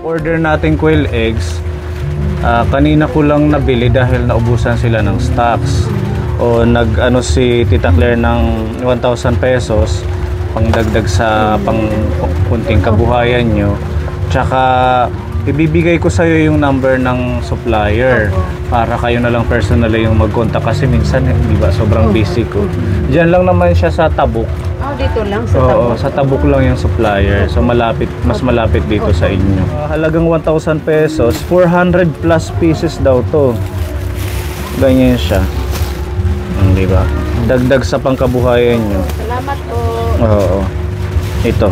Order natin quail eggs. Kanina ko lang nabili dahil naubusan sila ng stocks. O nag-ano si Tita Claire ng 1,000 pesos pangdagdag sa kunting kabuhayan nyo. Tsaka ibibigay ko sa'yo yung number ng supplier para kayo na lang personally yung mag-contact kasi minsan di ba sobrang busy ko. Diyan lang naman siya sa Tabuk. Dito lang sa Oo, Tabuk. sa Tabuk lang yung supplier. So malapit, mas malapit dito sa inyo. Halagang 1,000 pesos, 400 plus pieces daw to. Ganyan siya. Di ba? Dagdag sa pangkabuhayan nyo. Salamat po. Oo. Ito.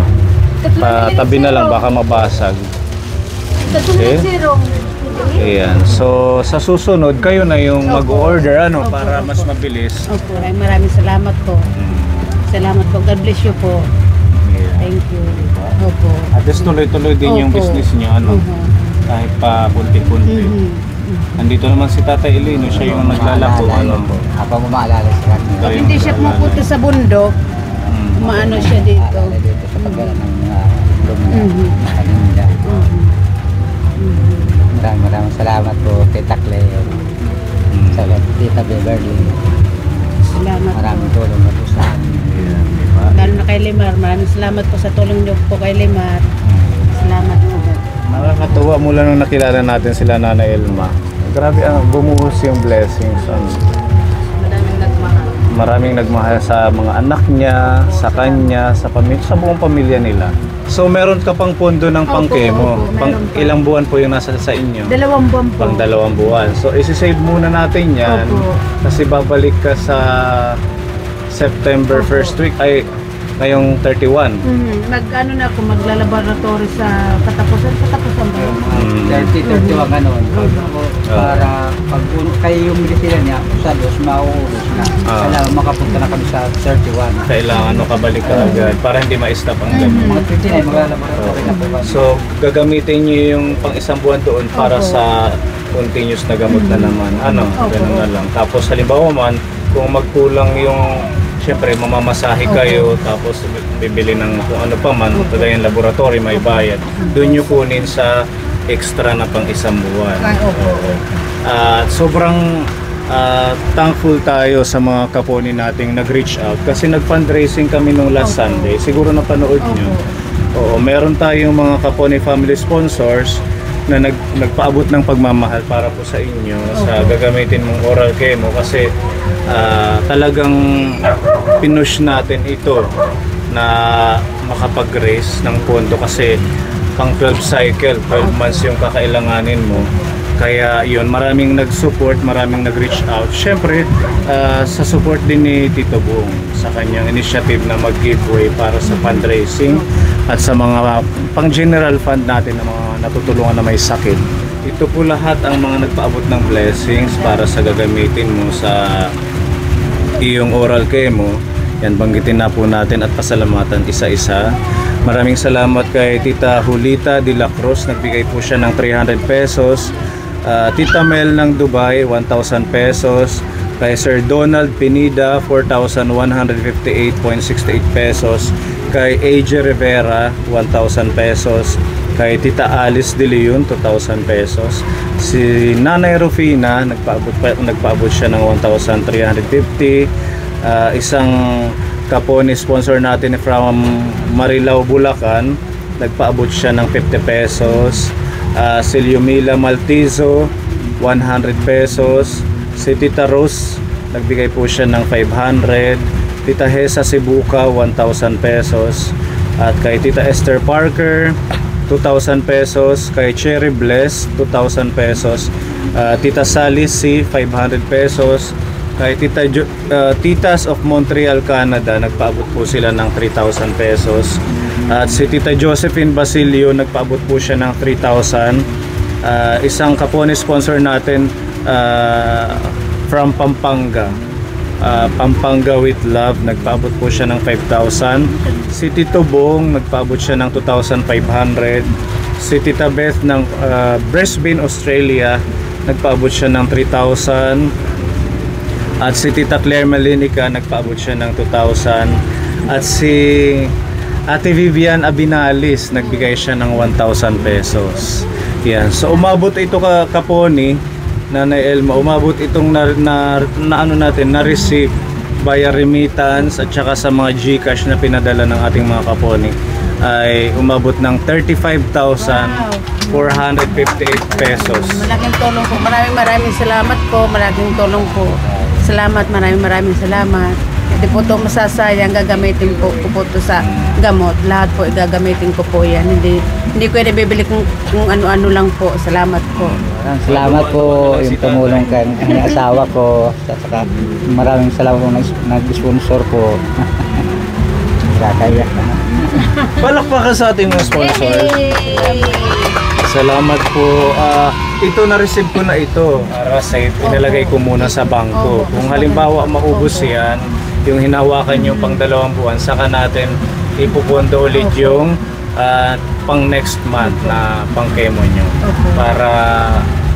Tabi na lang baka mabasag. Okay. Ayan. So sa susunod kayo na yung mag-order ano para mas mabilis. Opo, maraming salamat po. Salamat po. God bless you po. Yeah. Thank you. Opo. At least tuloy-tuloy din yung business niyo ano. Kahit pa punti-punti. Nandito naman si Tatay Elino, siya yung naglalako ano. Habang umaalala sa kanya. Pag hindi siya pupunta sa bundok, umaano siya dito. Dito sa pagdala ng mga lumina. Maraming salamat po, Tita Claire. Salamat, Tita Beverly. Salamat Maraming po. tulong na po sa amin. Lalo na kay Limar. Maraming salamat po sa tulong niyo po kay Limar. Salamat po. Nakakatuwa mula nung nakilala natin sila Nana Elma. Grabe bumuhos yung blessings. Maraming nagmahal. Maraming nagmahal sa mga anak niya, sa kanya, sa buong pamilya nila. So meron ka pang pondo ng pang-chemo. Ilang buwan po yung nasa sa inyo? 2 buwan po. Pang 2 buwan. So isi-save muna natin yan. Kasi babalik ka sa September 1st week ay ngayong 31. Mag-ano na ako, maglalaboratory sa katapusan ba? 30-31 ganun. Para pag kayo yung medisina niya, sa dos, mauubos na. Kailangan makapunta na kami sa 31. Kailangan kabalik ka agad para hindi ma-stop ang gamot. Mga 29, maglalaboratory na po. So gagamitin niyo yung pang 1 buwan doon para sa continuous na gamot na naman. Ganun na lang. Tapos halimbawa man, kung magkulang yung siyempre mamamasahe kayo tapos bibili ng kung ano pa man kagaya ng laboratory may bayad doon nyo kunin sa extra na pang 1 buwan. Sobrang thankful tayo sa mga kaponi nating nag-reach out kasi nag-fundraising kami nung last Sunday, siguro napanood nyo. Meron tayong mga kaponi family sponsors na nagpaabot ng pagmamahal para po sa inyo sa gagamitin mong oral chemo kasi talagang pinush natin ito na makapag-raise ng pondo kasi pang 12 cycle, 12 months yung kakailanganin mo. Kaya yun, maraming nag-support, maraming nag-reach out. Siyempre, sa support din ni Tito Bong sa kanyang initiative na mag-giveaway para sa fundraising at sa mga pang-general fund natin na mga natutulungan na may sakit. Ito po lahat ang mga nagpaabot ng blessings para sa gagamitin mo sa iyong oral chemo. Yan, banggitin na po natin at pasalamatan isa-isa. Maraming salamat kay Tita Julita de la Cruz, nagbigay po siya ng 300 pesos. Tita Mel ng Dubai, 1,000 pesos. Kay Sir Donald Pinida, 4,158.68 pesos. Kay AJ Rivera, 1,000 pesos. Kay Tita Alice De Leon, 2,000 pesos. Si Nanay Rufina, nagpaabot siya ng 1,350. Isang kaponi sponsor natin from Marilao, Bulacan, nagpaabot siya ng 50 pesos. Si Liumila Maltizo, 100 pesos. Si Tita Rose, nagbigay po siya ng 500. Tita Hesa Sibuka, 1,000 pesos. At kay Tita Esther Parker, 2,000 pesos. Kay Cherry Bless, 2,000 pesos. Tita Sally C, 500 pesos. Kay Titas of Montreal, Canada, nagpaabot po sila ng 3,000 pesos. At si Tita Josephine Basilio, nagpaabot po siya ng 3,000. Isang kapone sponsor natin from Pampanga, Pampanga with Love, nagpaabot po siya ng 5,000. Si Tito Bong, nagpaabot siya ng 2,500. Si Tita Beth ng Brisbane, Australia, nagpaabot siya ng 3,000. At si Tita Claire Malinica, nagpaabot siya ng 2,000. At si Ate Vivian Abinalis, nagbigay siya ng 1,000 pesos. Yan. So umabot ito kaponi, Nanay Elma, umabot itong na-receive via remittance at saka sa mga GCash na pinadala ng ating mga kaponi ay umabot ng 35,458 pesos. Malaking tulong po. Maraming salamat po. Malaking tulong po. Salamat, maraming salamat. Hindi po ito masasayang, gagamitin ko po ito sa gamot. Lahat po gagamitin ko po yan. Hindi ko yan bibili kung ano-ano lang po. Salamat po. Salamat po yung tumulong kay ang asawa ko. At saka maraming salamat po nag-sponsor po. Kakaya. Palakpakan sa ating mga sponsor. Salamat po. Ito na-receive ko na ito. Para safe, inalagay ko muna sa bangko. Kung halimbawa maubos yan, yung hinawakan yung pang 2 buwan, saka natin ipupondo ulit yung pang next month na pang chemo nyo. Para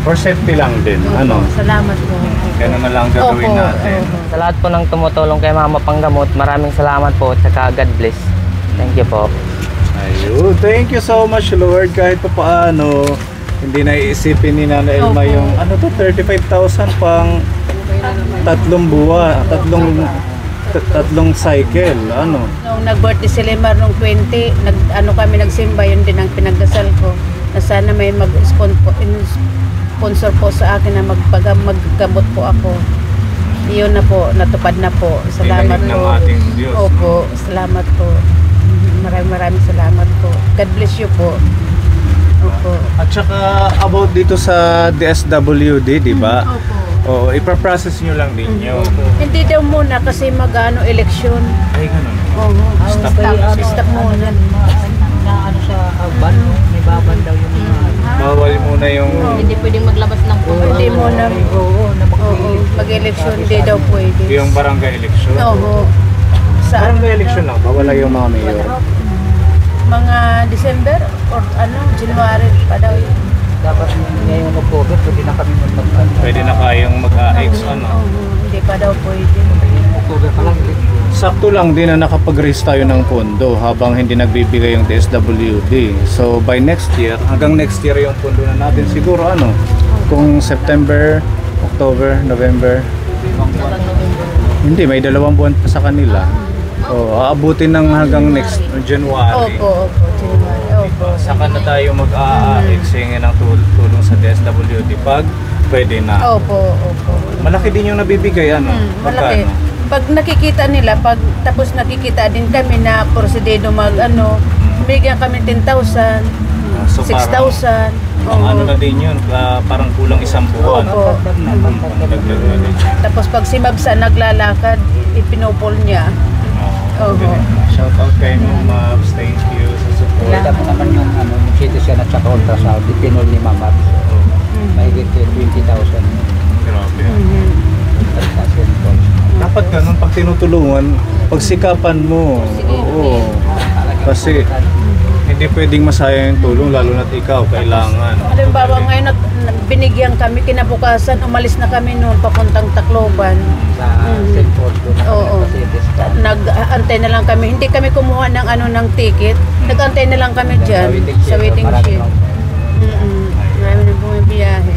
for safety lang din. Ano? Salamat po. Ganun na lang gagawin natin. Sa lahat po ng tumutulong kay Mama Panggamot, maraming salamat po at saka God bless. Thank you po. Ayun, thank you so much Lord. Kahit pa paano, hindi na iisipin ni Nana Elma yung ano to, 35,000 pang 3 buwan, tatlong cycle, ano. Nung nag-birthday si Limar nung 20, kami nagsimba, yun din ang pinagdasal ko. Na sana may mag-sponsor po sa akin na maggamot po ako. Iyon na po, natupad na po. Salamat Ilalim ng po. ating Diyos. Opo, salamat po. Maraming salamat po. God bless you po. Opo. At saka about dito sa DSWD, di ba? Opo. Oo, ipaprocess nyo lang din yun. Hindi daw muna kasi eleksyon. Ay, ganun. Oo. Stop muna. Na ano sa ban, may baban daw yung Bawal muna yung... Hindi pwedeng maglabas ng Hindi muna. Oo, mag-eleksyon hindi daw pwede. Yung barangay election. Oo. Sa Barangay election lang, bawala yung mga mayor. mga December or January pa daw yun. dapat ngayong October pwede na kami Pwede na kayong mag-AX, ano. Hindi pa daw pwede. October pa lang. Sakto lang din na nakapag-raise tayo ng pondo habang hindi nagbibigay yung DSWD. So by next year, hanggang next year yung pondo na natin siguro kung September, October, November. Hindi, may 2 buwan pa sa kanila. Aabutin ng hanggang next January. Opo, January. Opo. Saka na tayo mag-AX hingin ng tulong sa DSWD pag pwede na. Opo. Malaki din yung nabibigay, ano? Malaki. Magkano? Pag nakikita nila, tapos nakikita din kami na porsidedo bigyan kami 10,000, So 6,000. Ano na din yun, parang kulang 1 buwan. Opo. Dagdag na din. Tapos pag si Mabsa naglalakad, ipinupol niya. Opo. Shout out kay Mabs, thank you sa support. Kita mo naman yung yung citizen at saka ultrasound, ipinol ni Mama. Mahigit 20,000. Grabe. Kasi Dapat ganun pag tinutulungan, pagsikapan mo. Oo. Kasi hindi pwedeng masayang yung tulong lalo na't ikaw kailangan. Halimbawa ngayon binigyan kami, kinabukasan umalis na kami noon papuntang Tacloban. sa St. Paul doon Oo. Nag-antay na lang kami. Hindi kami kumuha ng ticket. Nag-antay na lang kami diyan sa waiting shed. Marami na bumibiyahe.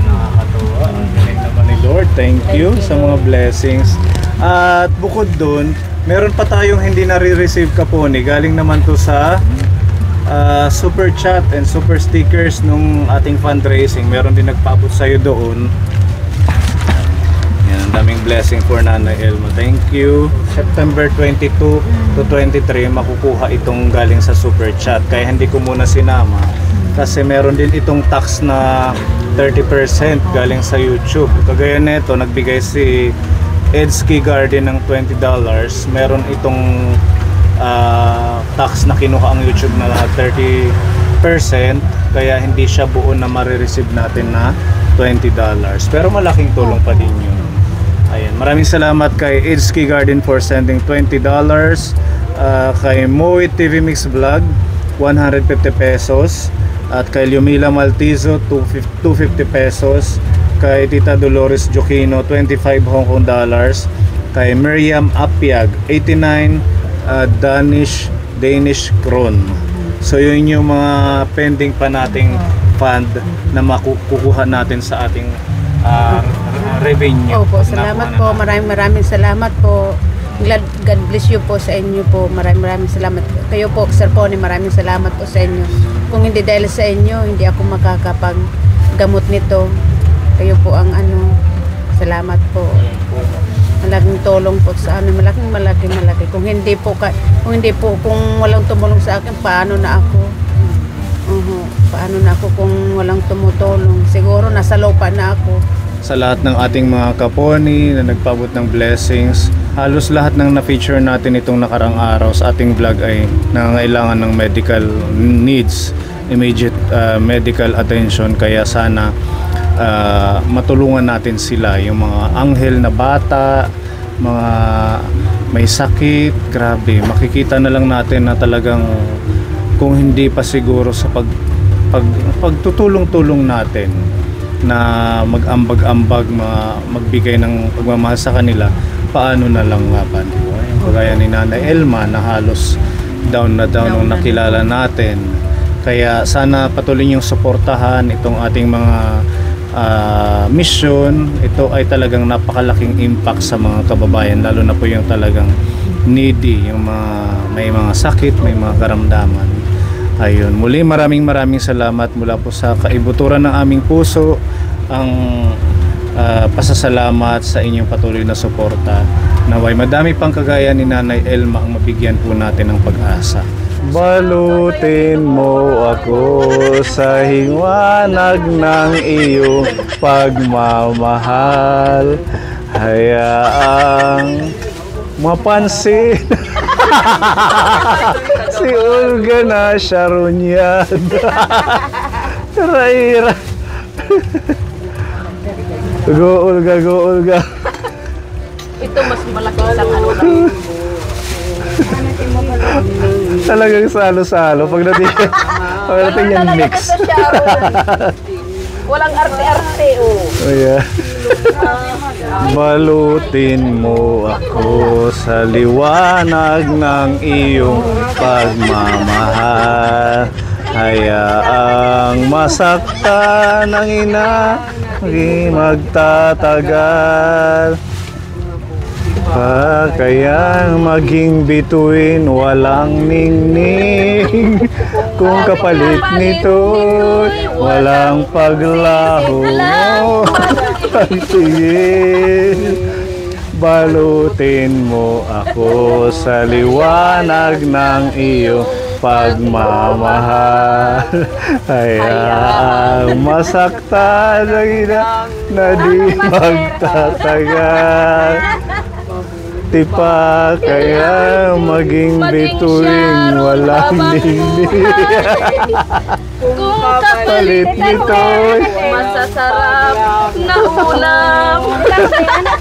Nakakatuwa. Ang galing naman ni Lord. Thank you sa mga blessings. At bukod dun, meron pa tayong hindi nare-receive kaponi. Galing naman to sa super chat and super stickers nung ating fundraising. Meron din nagpaabot sa'yo doon. Yan, ang daming blessing for Nanay Elma. Thank you. September 22 to 23 makukuha itong galing sa super chat. Kaya hindi ko muna sinama kasi meron din itong tax na 30% galing sa YouTube. Kagaya nito, nagbigay si Edski Garden ng $20. Meron itong tax na kinuha ang YouTube na 30%, kaya hindi siya buo na marireceive natin na $20. Pero malaking tulong pa din yun. Ayan, maraming salamat kay Edski Garden for sending $20. Kay Moe TV Mix Vlog 150 pesos. At kay Lumila Maltizo 250 pesos. Kay Tita Dolores Joquino 25 Hong Kong dollars. Kay Miriam Apiag 89. Danish Danish krone. So yun yung mga pending pa nating fund na makukuha natin sa ating revenue. Opo, salamat po. Maraming salamat po. God bless you po sa inyo po. Maraming salamat. Kayo po, Sir Pony, maraming salamat po sa inyo. Kung hindi dahil sa inyo, hindi ako makakapaggamot nito. Kayo po ang salamat po. Malaking tulong po sa amin, malaki. Kung walang tumulong sa akin, paano na ako? Paano na ako kung walang tumutulong? Siguro nasa lupa na ako. Sa lahat ng ating mga kaponi na nagpaabot ng blessings, halos lahat ng na-feature natin itong nakarang araw sa ating vlog ay nangangailangan ng medical needs, immediate medical attention. Kaya sana matulungan natin sila, yung mga anghel na bata, mga may sakit, grabe, makikita na lang natin na talagang kung hindi pa siguro sa pagtutulong-tulong natin na mag-ambag-ambag, magbigay ng pagmamahal sa kanila, paano na lang nga ba? Kagaya ni Nanay Elma na halos down na nung nakilala natin. Kaya sana patuloy yung suportahan itong ating mga mission. Ito ay talagang napakalaking impact sa mga kababayan, lalo na po yung talagang needy, yung may mga sakit, may mga karamdaman. Ayun, muli maraming salamat mula po sa kaibuturan ng aming puso, ang pasasalamat sa inyong patuloy na suporta. Naway madami pang kagaya ni Nanay Elma ang mabigyan po natin ng pag-asa. Balutin mo ako sa hiwanag ng iyong pagmamahal, hayaang mapansin si Olga na Sharunyada. Raira. Go Olga. Ito mas malaki sa Talagang salo-salo pag natin yung mix. Walang arte-arte, Oh yeah. Balutin mo ako sa liwanag ng iyong pagmamahal, hayaang masaktan ng ina, di magtatagal. Kayang maging bituin, walang ningning, kung kapalit nito walang paglaho mo. Pagtingin, balutin mo ako sa liwanag ng iyong pagmamahal, hayaang masaktan ng ina na di magtatagal. Tipa kaya maging bituin, walang ningning, Kung kapalit nito masasarap na ulam.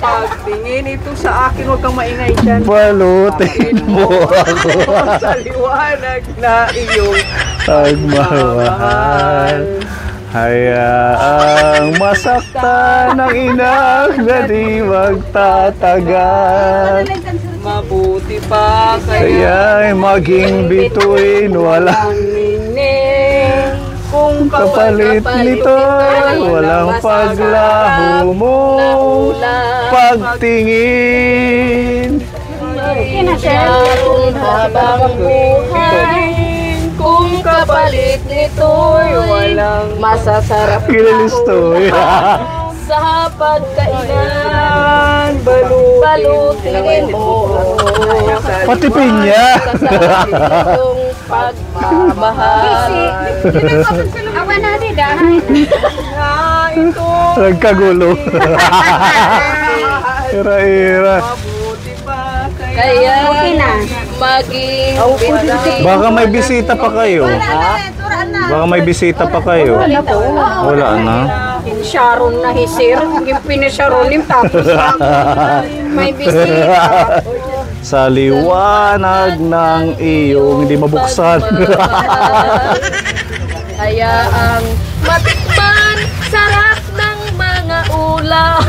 Pagtingin ito sa akin, huwag kang maingay dyan. balutin mo ako Sa liwanag na iyong pagmamahal, hayaang masaktan ng inang na di magtatagal. mabuti pa Kaya maging bituin, walang ningning. Kung kapalit nito, walang paglaho mo. Pagtingin, Kinasyaron habang buhay. Kung kapalit nito'y walang masasarap na kilalisto. sa pagkainan. Balutin mo Pati pinya. sa iyong pagmamahal. awa natin dahil. Ito. Nagkagulo. Ira-ira. Mabuti pa Kaya maging bituin. Baka may bisita pa kayo. Baka may bisita pa kayo. Wala na. Sharon na hisir. Yung pinasharonim tapos may bisita. Sa liwanag ng iyong hindi mabuksan. Kaya ang matikman, sarap ng mga ulam.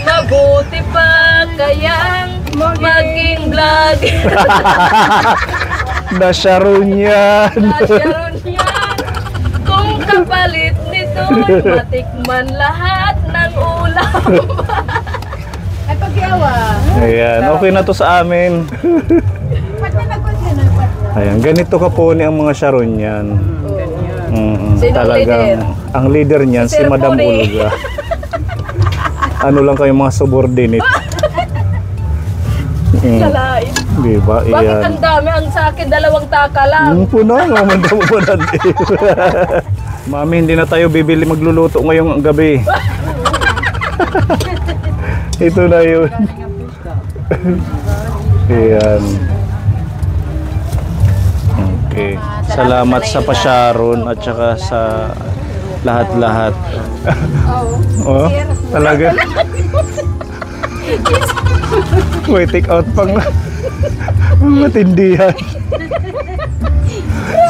Mabuti pa kayang maging vlog. Nasyaron yan. Nasyaron yan. Kung kapalit nito, matikman lahat ng ulam. Ay, pagyawa. Ayan, okay na to sa amin. Ayan, ganito ka po ni ang mga Sharon yan. Sinong Talagang, leader? ang leader niyan si Sir Madam Puri. Olga. Ano lang kayo mga subordinate. Kalain. Diba? Bakit Iyan. ang dami? Ang sa akin, 2 taka lang. Yung puno, mamanda mo pa natin. Mami, hindi na tayo bibili magluluto ngayong gabi. Ito na yun. Ayan. Okay. Salamat sa pasyaron at saka sa lahat-lahat. Oh, talaga. Wait, take out pang matindihan.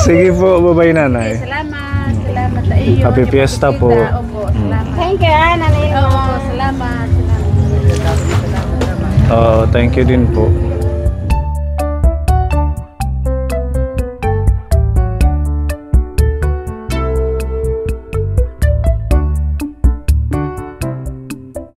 Sige po, bye-bye nanay. Salamat. Salamat sa iyo. Happy Fiesta po. Opo, salamat. Thank you, nanay. Opo, salamat. Thank you din po.